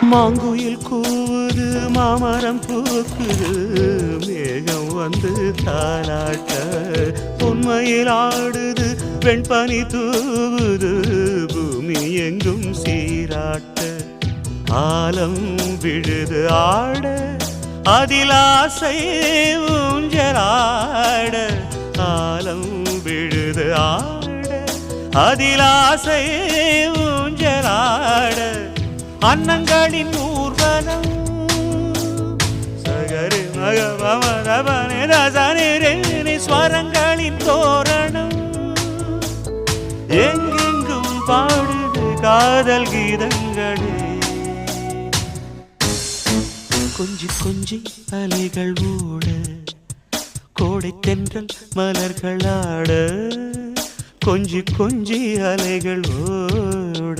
மாங்குயில் கூவுது மாமரம் பூக்குது மேகம் வந்து தாலாட்ட உண்மையில் ஆடுது வெண்பனி தூவுது பூமி எங்கும் சீராட்ட ஆலம் விழுது ஆட அதில் ஆசை ஊஞ்சலாட ஆலம் விழுது ஆட அதில் ஆசை ஊஞ்சலாட அன்னங்களின் ஊர்வலம் சகரி மகமரபனி ஸ்வரங்களின் தோரணம் எங்கெங்கும் பாடுது காதல் கீதங்களே கொஞ்சி கொஞ்சி அலைகள் ஓட கோடை தென்றல் மலர்கள் ஆட கொஞ்சி கொஞ்சி அலைகள் ஓட